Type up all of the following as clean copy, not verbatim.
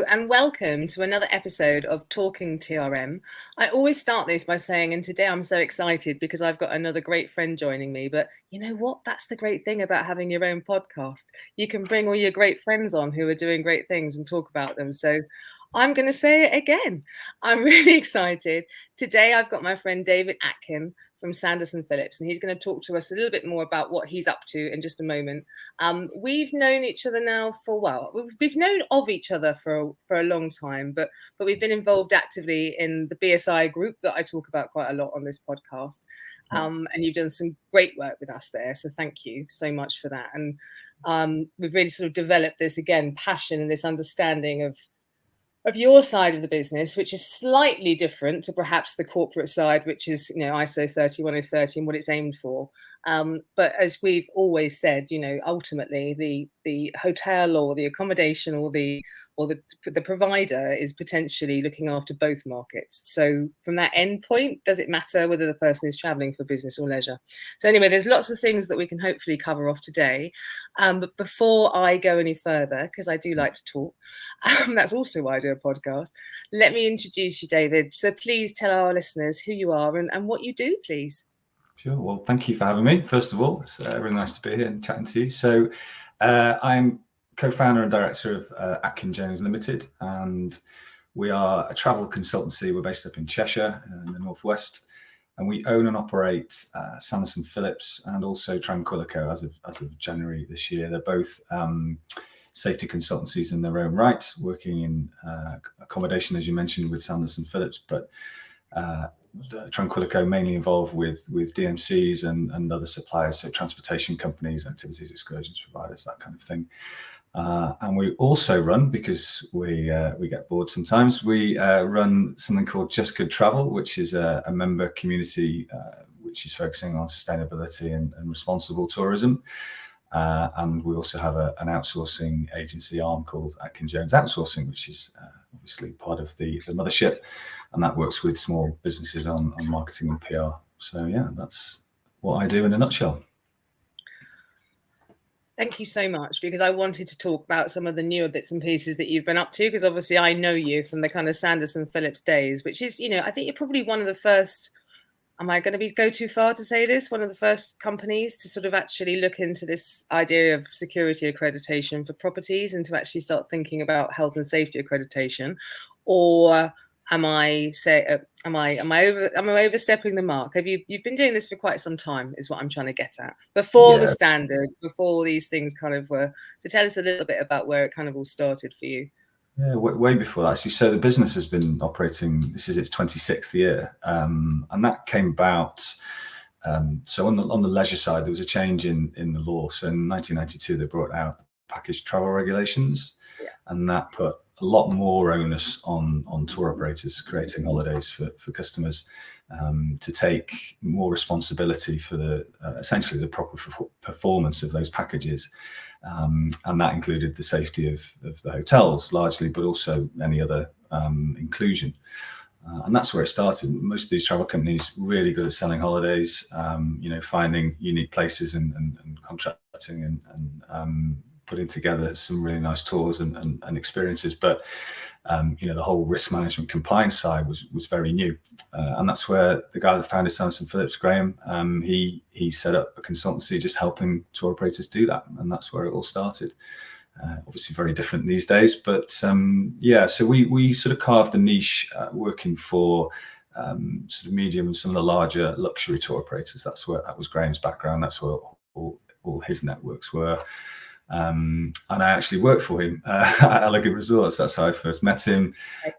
and welcome to another episode of Talk'n TRM. I always start this by saying, and today I'm so excited because I've got another great friend joining me, but you know what? That's the great thing about having your own podcast. You can bring all your great friends on who are doing great things and talk about them. So I'm going to say it again. I'm really excited. Today I've got my friend David Atkin from Sanderson Phillips, and he's going to talk to us a little bit more about what he's up to in just a moment. We've known each other now for a while. We've known of each other for a long time, but we've been involved actively in the BSI group that I talk about quite a lot on this podcast. And you've done some great work with us there, so thank you so much for that. And we've really sort of developed this again passion and this understanding of your side of the business, which is slightly different to perhaps the corporate side, which is, ISO 31030 and what it's aimed for. But as we've always said, ultimately the hotel or the accommodation or the provider is potentially looking after both markets. So from that end point, does it matter whether the person is traveling for business or leisure? So anyway, there's lots of things that we can hopefully cover off today. But before I go any further, because I do like to talk, that's also why I do a podcast, let me introduce you, David. So please tell our listeners who you are and what you do, please. Sure. Well, thank you for having me. First of all, it's really nice to be here and chatting to you. So I'm co-founder and director of Atkin Jones Limited, and we are a travel consultancy. We're based up in Cheshire in the northwest, and we own and operate Sanderson Phillips and also Tranquillico as of January this year. They're both safety consultancies in their own right, working in accommodation, as you mentioned, with Sanderson Phillips, but Tranquillico mainly involved with DMCs and other suppliers, so transportation companies, activities, excursions providers, that kind of thing. And we also run, because we get bored sometimes, we run something called Just Good Travel, which is a member community which is focusing on sustainability and responsible tourism. And we also have an outsourcing agency arm called Atkin Jones Outsourcing, which is obviously part of the mothership, and that works with small businesses on marketing and PR. So yeah, that's what I do in a nutshell. Thank you so much, because I wanted to talk about some of the newer bits and pieces that you've been up to, because obviously I know you from the kind of Sanderson Phillips days, which is, I think you're probably one of the first, am I going to go too far to say this, one of the first companies to sort of actually look into this idea of security accreditation for properties and to actually start thinking about health and safety accreditation? Or am I overstepping the mark? You've been doing this for quite some time, is what I'm trying to get at. Before the standard, before these things kind of were. So tell us a little bit about where it kind of all started for you. Yeah, way before that, actually. So the business has been operating, this is its 26th year, and that came about. So on the leisure side, there was a change in the law. So in 1992, they brought out package travel regulations, and that put a lot more onus on tour operators creating holidays for customers, to take more responsibility for essentially the proper performance of those packages. And that included the safety of the hotels largely, but also any other inclusion. And that's where it started. Most of these travel companies really good at selling holidays, finding unique places and contracting and putting together some really nice tours and experiences. But the whole risk management compliance side was very new, and that's where the guy that founded Sanderson Phillips, Graham, he set up a consultancy just helping tour operators do that, and that's where it all started. Obviously very different these days, but so we sort of carved a niche working for sort of medium and some of the larger luxury tour operators. That was Graham's background. That's where all his networks were. And I actually worked for him at Elegant Resorts. That's how I first met him.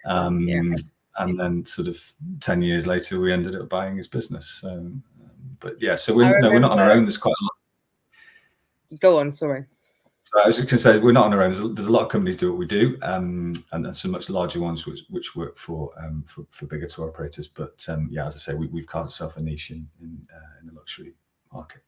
And then sort of 10 years later, we ended up buying his business. So we're not on our own. There's quite a lot. Go on, sorry. So I was just going to say, we're not on our own. There's a lot of companies do what we do, and some much larger ones which work for bigger tour operators. But as I say, we've carved ourselves a niche in the luxury market.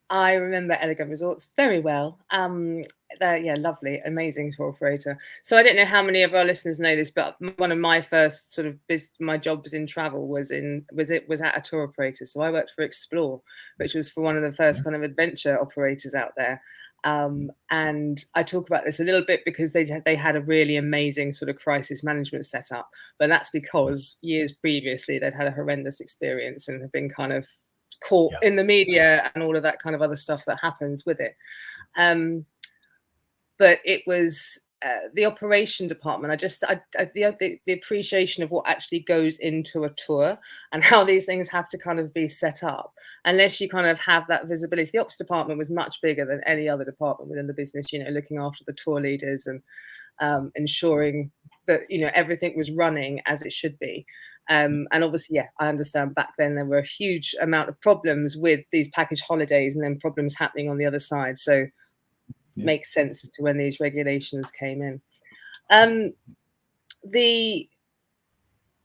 I remember Elegant Resorts very well. Lovely, amazing tour operator. So I don't know how many of our listeners know this, but one of my first sort of my jobs in travel was at a tour operator. So I worked for Explore, which was for one of the first kind of adventure operators out there. And I talk about this a little bit because they had a really amazing sort of crisis management setup, but that's because years previously they'd had a horrendous experience and have been kind of caught in the media and all of that kind of other stuff that happens with it. But it was the operation department. The appreciation of what actually goes into a tour and how these things have to kind of be set up. Unless you kind of have that visibility, the ops department was much bigger than any other department within the business. You know, looking after the tour leaders and ensuring that everything was running as it should be. And obviously, yeah, I understand back then there were a huge amount of problems with these package holidays and then problems happening on the other side. So makes sense as to when these regulations came in.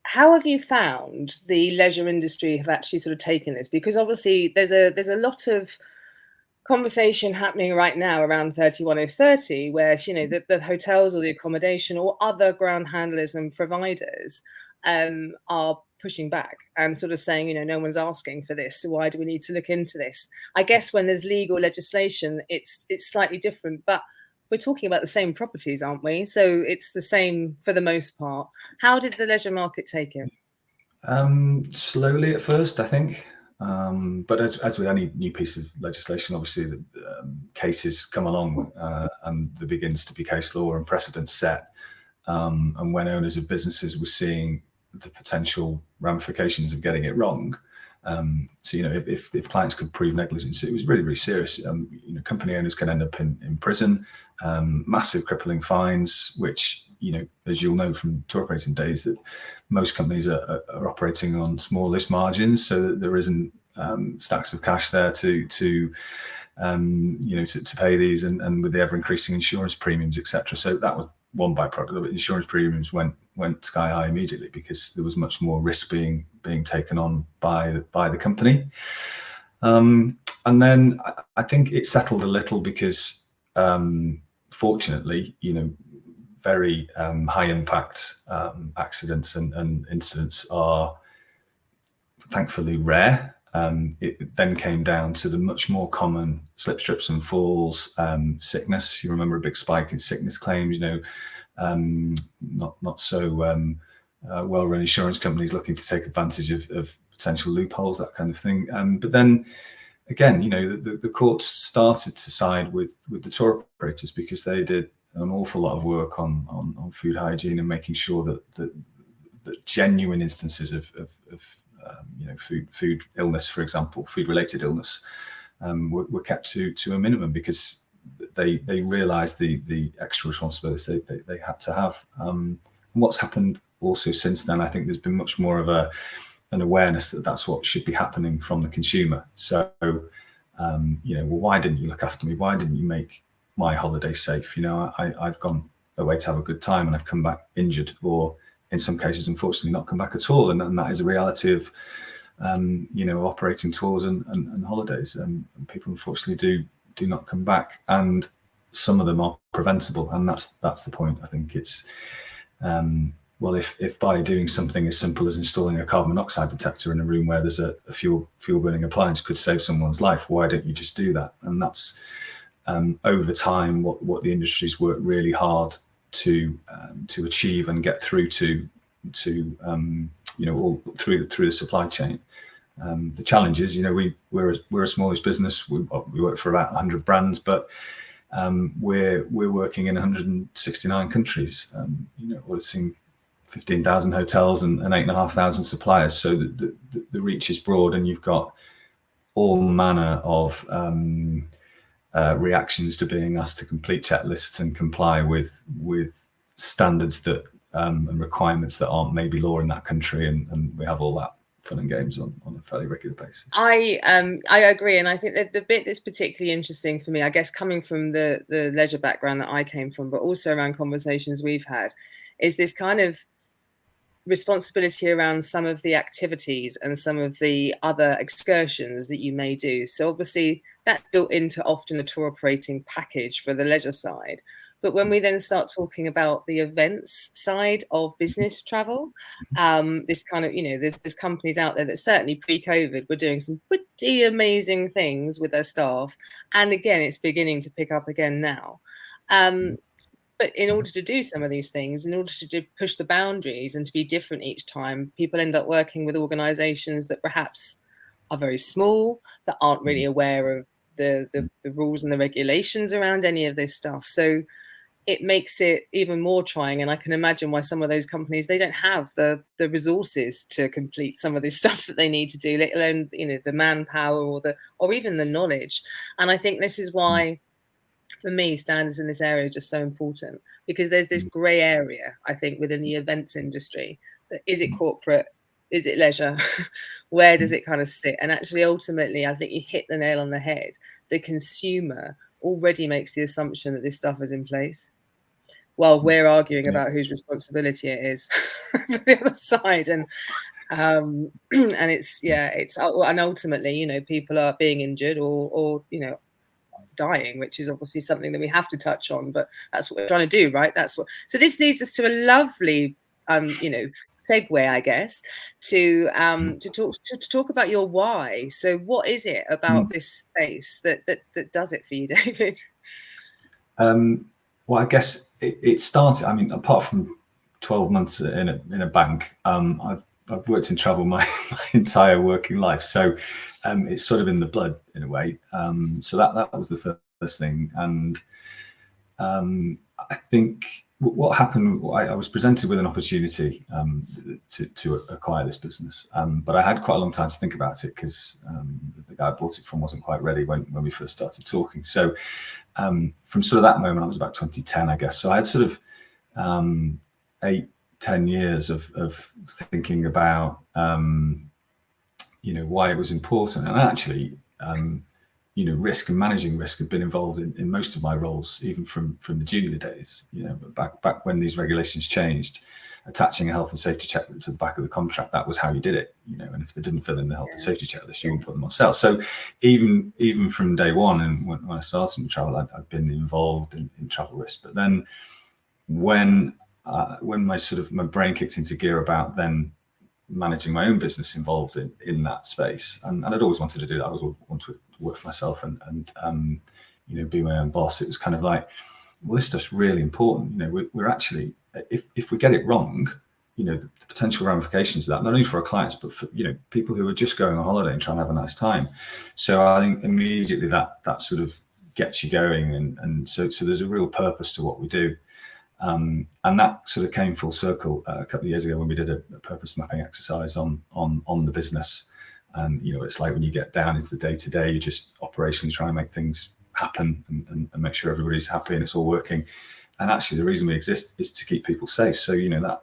How have you found the leisure industry have actually sort of taken this? Because obviously there's a lot of conversation happening right now around 31030 where the hotels or the accommodation or other ground handlers and providers are pushing back and sort of saying, no one's asking for this, so why do we need to look into this? I guess when there's legal legislation, it's slightly different, but we're talking about the same properties, aren't we? So it's the same for the most part. How did the leisure market take it? Slowly at first, I think. But as with any new piece of legislation, obviously the cases come along and there begins to be case law and precedents set. And when owners of businesses were seeing the potential ramifications of getting it wrong, so if clients could prove negligence, it was really, really serious. Company owners can end up in prison, massive crippling fines, which as you'll know from tour operating days, that most companies are operating on smallest margins, so that there isn't stacks of cash there to pay these, and with the ever increasing insurance premiums, etc. So that was one byproduct of it. Insurance premiums went sky high immediately because there was much more risk being taken on by the company. And then I think it settled a little because fortunately, very high impact accidents and incidents are thankfully rare. It then came down to the much more common slip, trips and falls, sickness. You remember a big spike in sickness claims, not so well-run insurance companies looking to take advantage of potential loopholes, that kind of thing. But then again, the courts started to side with the tour operators because they did an awful lot of work on food hygiene and making sure that genuine instances of food illness, for example, food-related illness, were kept to a minimum because they realised the extra responsibility they had to have. And what's happened also since then, I think there's been much more of an awareness that that's what should be happening from the consumer. So, well, why didn't you look after me? Why didn't you make my holiday safe? I've gone away to have a good time and I've come back injured, or in some cases, unfortunately, not come back at all. And that is a reality of, operating tours and holidays. And people, unfortunately, do not come back. And some of them are preventable. And that's the point. I think it's, well, if by doing something as simple as installing a carbon monoxide detector in a room where there's a fuel burning appliance could save someone's life, why don't you just do that? And that's over time what the industry's worked really hard to achieve and get through to all through the supply chain. The challenge is, we're a smallish business. We work for about 100 brands, but we're working in 169 countries. Auditing 15,000 hotels and 8,500 suppliers. So the reach is broad, and you've got all manner of reactions to being asked to complete checklists and comply with standards that and requirements that aren't maybe law in that country, and we have all that fun and games on a fairly regular basis. I agree, and I think that the bit that's particularly interesting for me, I guess, coming from the leisure background that I came from, but also around conversations we've had, is this kind of responsibility around some of the activities and some of the other excursions that you may do. So obviously that's built into often a tour operating package for the leisure side. But when we then start talking about the events side of business travel, this kind of, there's companies out there that certainly pre-COVID were doing some pretty amazing things with their staff. And again, it's beginning to pick up again now. But in order to do some of these things, in order to push the boundaries and to be different each time, people end up working with organizations that perhaps are very small, that aren't really aware of the rules and the regulations around any of this stuff. So it makes it even more trying. And I can imagine why some of those companies, they don't have the resources to complete some of this stuff that they need to do, let alone, the manpower or even the knowledge. And I think this is why, for me, standards in this area are just so important, because there's this grey area, I think, within the events industry. Is it corporate? Is it leisure? Where does it kind of sit? And actually, ultimately, I think you hit the nail on the head. The consumer already makes the assumption that this stuff is in place, while we're arguing about whose responsibility it is for the other side. And and ultimately, people are being injured or dying, which is obviously something that we have to touch on, but that's what we're trying to do, right? So this leads us to a lovely segue, I guess, to talk about your why. So what is it about this space that does it for you, David? Well, I guess it started, apart from 12 months in a bank, I've worked in travel my entire working life. So it's sort of in the blood in a way. So that was the first thing. And I think what happened, I was presented with an opportunity to acquire this business. But I had quite a long time to think about it, because the guy I bought it from wasn't quite ready when we first started talking. So from sort of that moment, I was about 2010, I guess. So I had sort of 8-10 years of thinking about why it was important. And actually risk and managing risk have been involved in most of my roles, even from the junior days. But back when these regulations changed, attaching a health and safety checklist to the back of the contract, that was how you did it. And if they didn't fill in the health and safety checklist, you wouldn't put them on sale. So even from day one, and when I started in travel, I'd been involved in travel risk. But then when my brain kicked into gear about then managing my own business involved in that space, and I'd always wanted to do that. I always wanted to work for myself and be my own boss. It was kind of like, well, this stuff's really important. We're actually, if we get it wrong, the potential ramifications of that, not only for our clients, but for people who are just going on holiday and trying to have a nice time. So I think immediately that sort of gets you going, and so there's a real purpose to what we do. And that sort of came full circle a couple of years ago when we did a purpose mapping exercise on the business. And it's like when you get down into the day-to-day, you just operationally try and make things happen and make sure everybody's happy and it's all working. And actually, the reason we exist is to keep people safe. So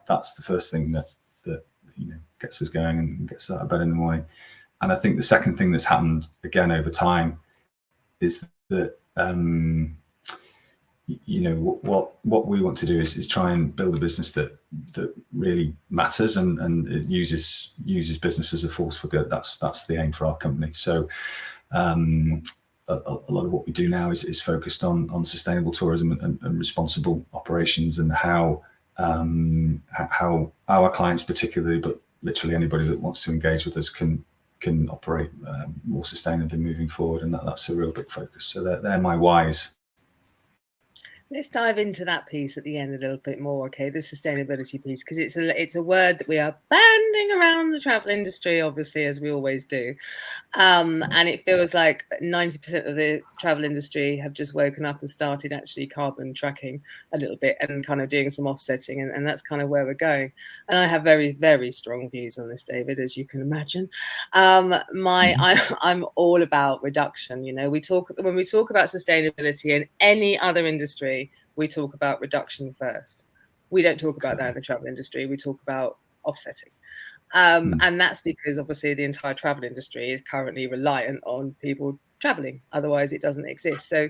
that's the first thing that gets us going and gets us out of bed in the morning. And I think the second thing that's happened again over time is that what we want to do is try and build a business that really matters and it uses business as a force for good. That's the aim for our company. So a lot of what we do now is focused on sustainable tourism and responsible operations, and how our clients particularly, but literally anybody that wants to engage with us can operate more sustainably moving forward. And that's a real big focus. So they're my whys. Let's dive into that piece at the end a little bit more, okay? The sustainability piece, because it's a word that we are banding around the travel industry, obviously, as we always do. And it feels like 90% of the travel industry have just woken up and started actually carbon tracking a little bit and kind of doing some offsetting, and that's kind of where we're going. And I have very, very strong views on this, David, as you can imagine. I'm all about reduction. When we talk about sustainability in any other industry, we talk about reduction first. We don't talk about that in the travel industry. We talk about offsetting. And that's because obviously the entire travel industry is currently reliant on people traveling. Otherwise, it doesn't exist. So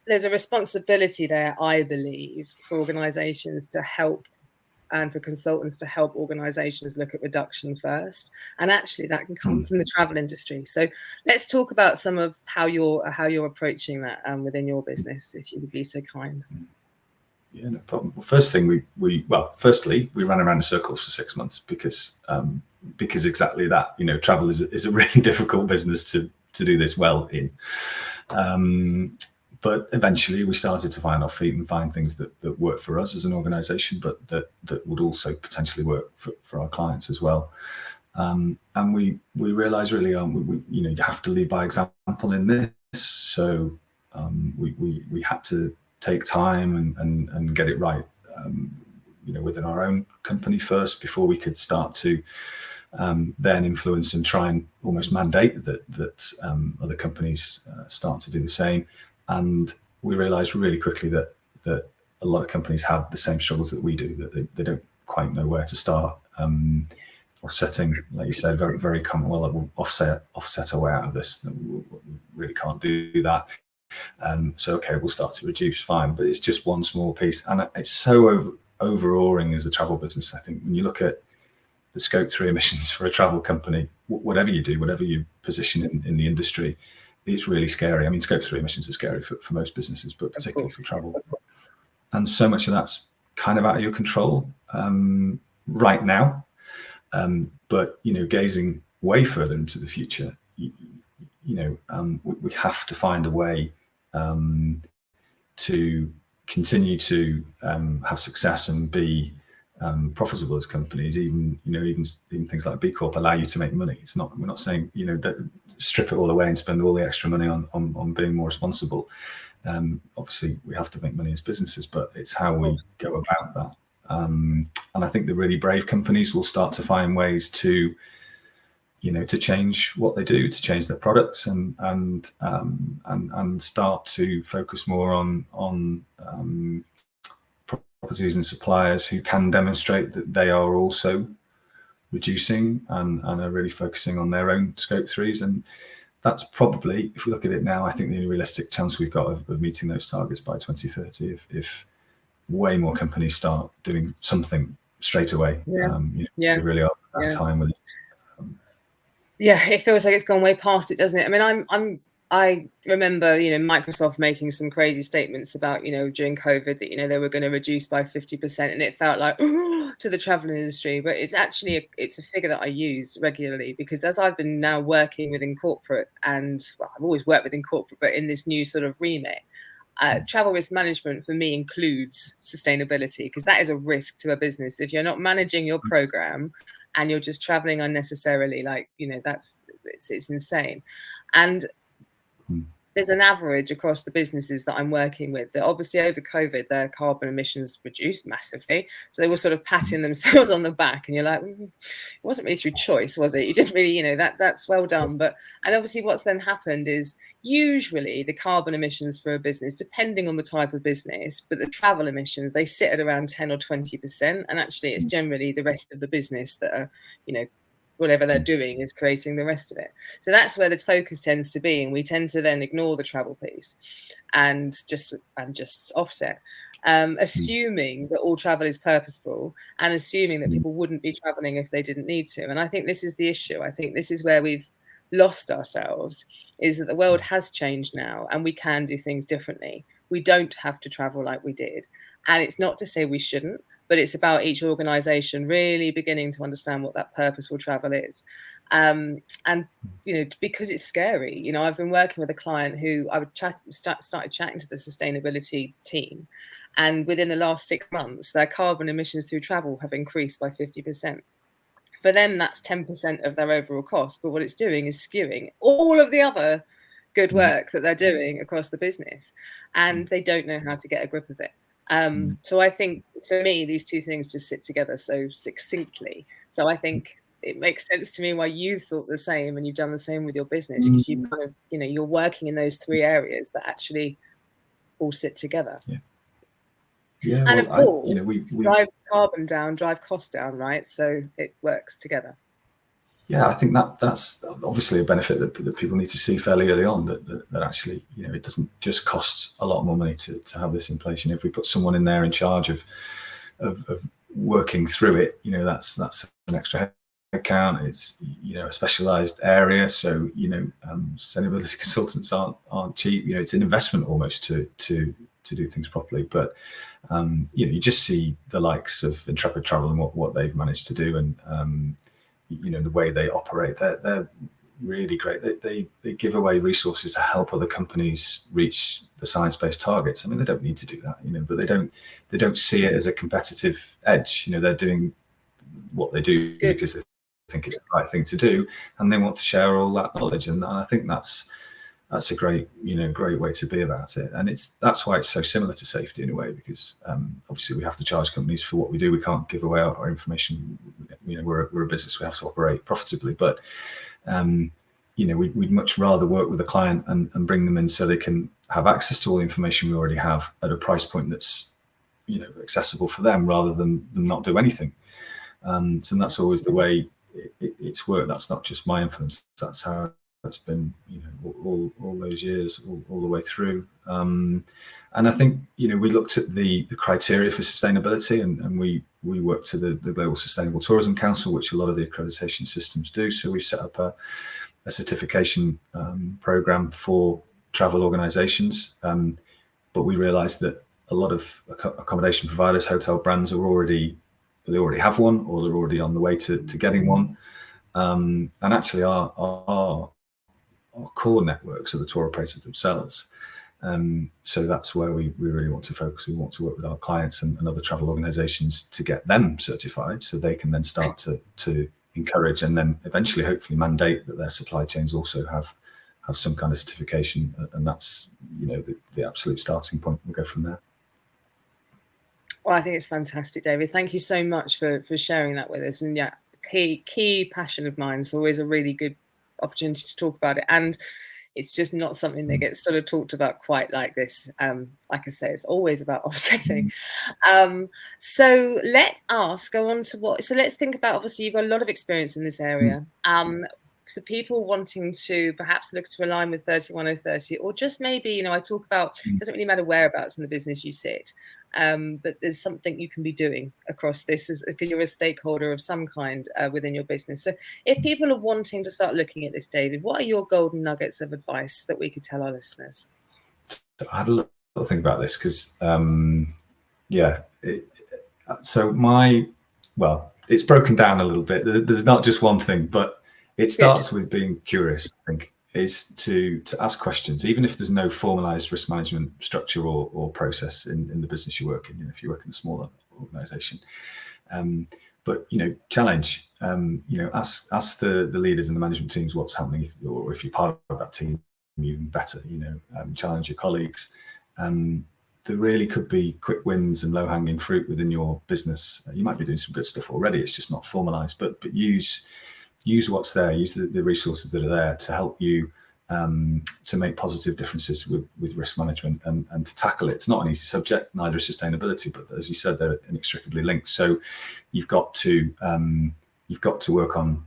there's a responsibility there, I believe, for organizations to help and for consultants to help organizations look at reduction first. And actually that can come from the travel industry. So let's talk about some of how you're approaching that within your business, if you would be so kind. Yeah, no problem. Well, firstly, we ran around in circles for 6 months because exactly that, you know, travel is a really difficult business to do this well in. But eventually we started to find our feet and find things that work for us as an organization, but that would also potentially work for our clients as well. And we realized really, you know, you have to lead by example in this. So we had to take time and get it right, you know, within our own company first before we could start to then influence and try and almost mandate that other companies start to do the same. And we realized really quickly that a lot of companies have the same struggles that we do, that they don't quite know where to start. Offsetting, like you said, very, very common. Well, we'll offset our way out of this. We really can't do that. So, okay, we'll start to reduce, fine. But it's just one small piece. And it's so overawing as a travel business. I think when you look at the Scope 3 emissions for a travel company, whatever you do, whatever you position in the industry, it's really scary. I mean, Scope 3 emissions are scary for most businesses, but particularly for travel. And so much of that's kind of out of your control right now. But, you know, gazing way further into the future, you know, we have to find a way to continue to have success and be profitable as companies. Even things like B Corp allow you to make money. We're not saying, you know, strip it all away and spend all the extra money on being more responsible. Obviously we have to make money as businesses, but it's how we go about that. And I think the really brave companies will start to find ways to, you know, to change what they do, to change their products, and start to focus more on properties and suppliers who can demonstrate that they are also reducing and are really focusing on their own Scope 3s. And that's probably, if we look at it now, I think the only realistic chance we've got of meeting those targets by 2030, if way more companies start doing something straight away. You know, we really are at that time with it. Yeah, it feels like it's gone way past it, doesn't it? I mean, I remember, you know, Microsoft making some crazy statements about, you know, during COVID that, you know, they were going to reduce by 50%, and it felt like to the travel industry. But it's actually it's a figure that I use regularly, because as I've been now working within corporate, and well, I've always worked within corporate, but in this new sort of remit, travel risk management for me includes sustainability, because that is a risk to a business. If you're not managing your program and you're just traveling unnecessarily, like, you know, it's insane. And there's an average across the businesses that I'm working with that obviously over COVID, their carbon emissions reduced massively. So they were sort of patting themselves on the back, and you're like, it wasn't really through choice, was it? You didn't really, you know, that's well done. And obviously what's then happened is usually the carbon emissions for a business, depending on the type of business, but the travel emissions, they sit at around 10 or 20%. And actually it's generally the rest of the business that are, you know, whatever they're doing is creating the rest of it. So that's where the focus tends to be, and we tend to then ignore the travel piece and just offset, assuming that all travel is purposeful, and assuming that people wouldn't be traveling if they didn't need to. And I think this is the issue. I think this is where we've lost ourselves, is that the world has changed now, and we can do things differently. We don't have to travel like we did. And it's not to say we shouldn't, but it's about each organization really beginning to understand what that purposeful travel is. And, you know, because it's scary, you know, I've been working with a client who I would started chatting to the sustainability team. And within the last 6 months, their carbon emissions through travel have increased by 50%. For them, that's 10% of their overall cost. But what it's doing is skewing all of the other good work that they're doing across the business. And they don't know how to get a grip of it. So I think for me, these two things just sit together so succinctly. So I think it makes sense to me why you've thought the same and you've done the same with your business, because you kind of, you know, you're working in those 3 areas that actually all sit together. Yeah, and of course, you know, we drive carbon down, drive costs down, right? So it works together. Yeah, I think that's obviously a benefit that people need to see fairly early on, that actually, you know, it doesn't just cost a lot more money to have this in place. You know, if we put someone in there in charge of working through it, that's an extra headcount. It's a specialized area, so sustainability consultants aren't cheap. It's an investment almost to do things properly. But you just see the likes of Intrepid Travel and what they've managed to do, and the way they operate. They're really great. They give away resources to help other companies reach the science-based targets. I mean, they don't need to do that, but they don't see it as a competitive edge. They're doing what they do because they think it's the right thing to do, and they want to share all that knowledge. And I think that's a great way to be about it. And that's why it's so similar to safety in a way, because obviously we have to charge companies for what we do. We can't give away our information. We're a business. We have to operate profitably, but we'd much rather work with a client and bring them in so they can have access to all the information we already have at a price point that's accessible for them, rather than them not do anything. So that's always the way it's worked. That's not just my influence. That's how it's been, all those years, all the way through. And I think we looked at the criteria for sustainability, and we work to the Global Sustainable Tourism Council, which a lot of the accreditation systems do. So we set up a certification program for travel organizations, but we realized that a lot of accommodation providers, hotel brands, they already have one, or they're already on the way to getting one. And actually our core networks are the tour operators themselves. So that's where we really want to focus. We want to work with our clients and other travel organizations to get them certified, so they can then start to encourage and then eventually hopefully mandate that their supply chains also have some kind of certification. And that's the absolute starting point. We'll go from there. Well, I think it's fantastic, David. Thank you so much for sharing that with us. And yeah, key passion of mine. It's always a really good opportunity to talk about it, and it's just not something that gets sort of talked about quite like this. Like I say, it's always about offsetting. So let us go on to so let's think about, obviously you've got a lot of experience in this area. So people wanting to perhaps look to align with 31030, or just maybe, I talk about, it doesn't really matter whereabouts in the business you sit, but there's something you can be doing across this because you're a stakeholder of some kind within your business. So if people are wanting to start looking at this, David, what are your golden nuggets of advice that we could tell our listeners? I had a little think about this because, it's broken down a little bit. There's not just one thing, but it starts with being curious, I think, is to ask questions, even if there's no formalized risk management structure or process in the business you work in, if you work in a smaller organization. But, challenge, ask the leaders and the management teams what's happening, or if you're part of that team, even better, challenge your colleagues. There really could be quick wins and low-hanging fruit within your business. You might be doing some good stuff already, it's just not formalized, but use what's there, use the resources that are there to help you to make positive differences with risk management and to tackle it. It's not an easy subject, neither is sustainability, but as you said, they're inextricably linked. So you've got to work on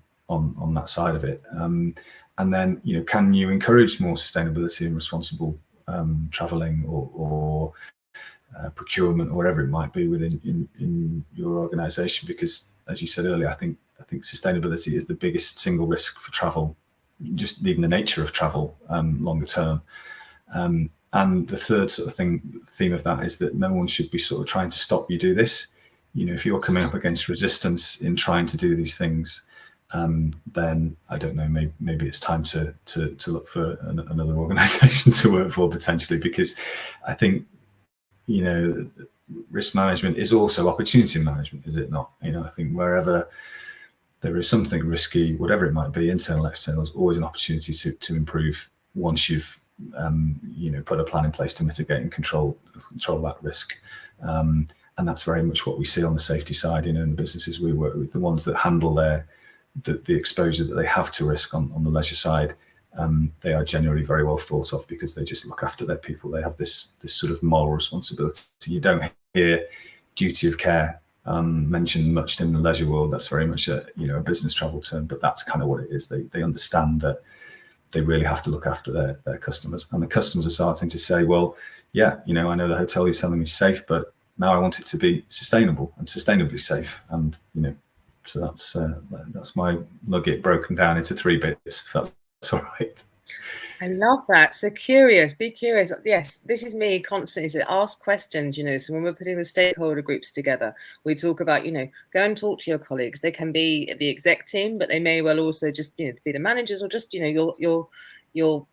that side of it. And then, can you encourage more sustainability and responsible traveling or procurement or whatever it might be within in your organization? Because as you said earlier, I think sustainability is the biggest single risk for travel, just even the nature of travel longer term. And the third sort of theme of that is that no one should be sort of trying to stop you do this. If you're coming up against resistance in trying to do these things, then I don't know, maybe it's time to look for another organization to work for potentially, because I think, risk management is also opportunity management, is it not? I think wherever there is something risky, whatever it might be, internal, external, there's always an opportunity to improve once you've put a plan in place to mitigate and control that risk. And that's very much what we see on the safety side, in the businesses we work with, the ones that handle the exposure that they have to risk on the leisure side. They are generally very well thought of because they just look after their people. They have this sort of moral responsibility. You don't hear duty of care mentioned much in the leisure world. That's very much a business travel term, but that's kind of what it is. They understand that they really have to look after their customers, and the customers are starting to say, well, yeah, I know the hotel you're selling is safe, but now I want it to be sustainable and sustainably safe. And so that's my nugget broken down into 3 bits. If that's all right. I love that. So curious, be curious. Yes, this is me constantly. So ask questions, so when we're putting the stakeholder groups together, we talk about, go and talk to your colleagues. They can be the exec team, but they may well also just, be the managers, or just, your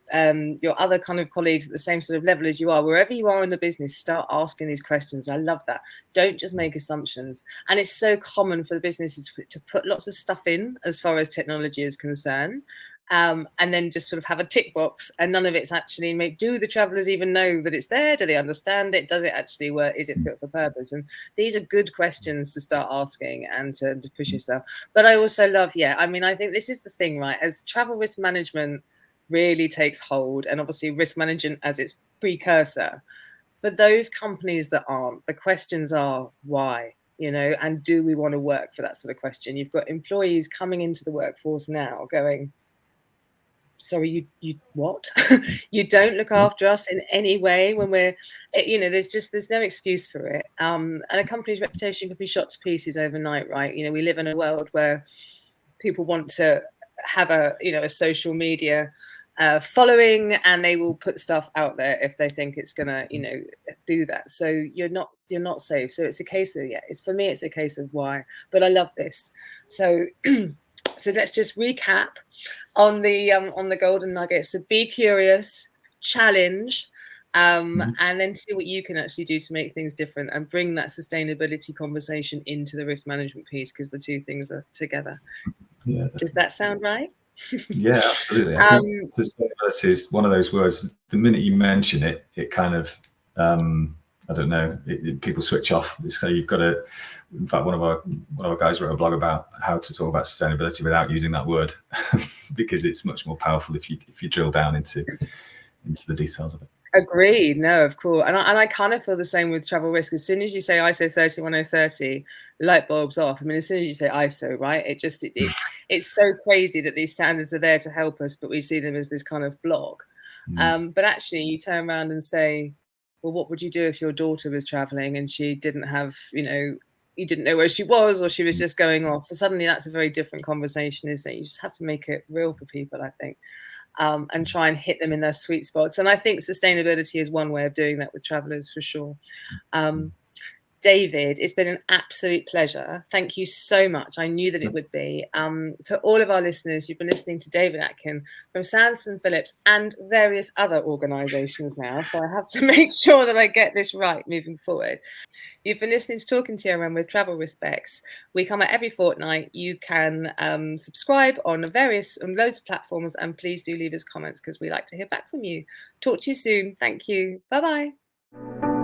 other kind of colleagues at the same sort of level as you are. Wherever you are in the business, start asking these questions. I love that. Don't just make assumptions. And it's so common for the businesses to put lots of stuff in as far as technology is concerned. And then just sort of have a tick box, and none of it's actually do the travelers even know that it's there? Do they understand it? Does it actually work? Is it fit for purpose? And these are good questions to start asking and to push yourself. But I also love, I think this is the thing, right? As travel risk management really takes hold, and obviously risk management as its precursor, for those companies that aren't, the questions are why? And do we want to work for that sort of question? You've got employees coming into the workforce now going, sorry, you what? You don't look after us in any way when we're, there's no excuse for it. And a company's reputation can be shot to pieces overnight, right? We live in a world where people want to have a social media following, and they will put stuff out there if they think it's gonna do that. So you're not safe. So it's a case of, for me it's a case of why. But I love this. So so let's just recap on the golden nuggets. So be curious, challenge, and then see what you can actually do to make things different, and bring that sustainability conversation into the risk management piece, because the two things are together. Does that sound right? Yeah, absolutely. I think sustainability is one of those words. The minute you mention it, it kind of I don't know. People switch off. So you've got to. In fact, one of our guys wrote a blog about how to talk about sustainability without using that word, because it's much more powerful if you drill down into the details of it. Agreed. No, of course. And I kind of feel the same with travel risk. As soon as you say ISO 31030, light bulbs off. I mean, as soon as you say ISO, right, it's so crazy that these standards are there to help us, but we see them as this kind of block. But actually, you turn around and say, well, what would you do if your daughter was traveling and she didn't have, you didn't know where she was, or she was just going off? Suddenly, that's a very different conversation, isn't it? You just have to make it real for people, I think. And try and hit them in their sweet spots. And I think sustainability is one way of doing that with travelers, for sure. David, it's been an absolute pleasure. Thank you so much. I knew that it would be. To all of our listeners, you've been listening to David Atkin from Sanderson Phillips and various other organisations now, so I have to make sure that I get this right moving forward. You've been listening to Talk'n TRM with Travel Respects. We come out every fortnight. You can subscribe on loads of platforms, and please do leave us comments, because we like to hear back from you. Talk to you soon. Thank you. Bye-bye.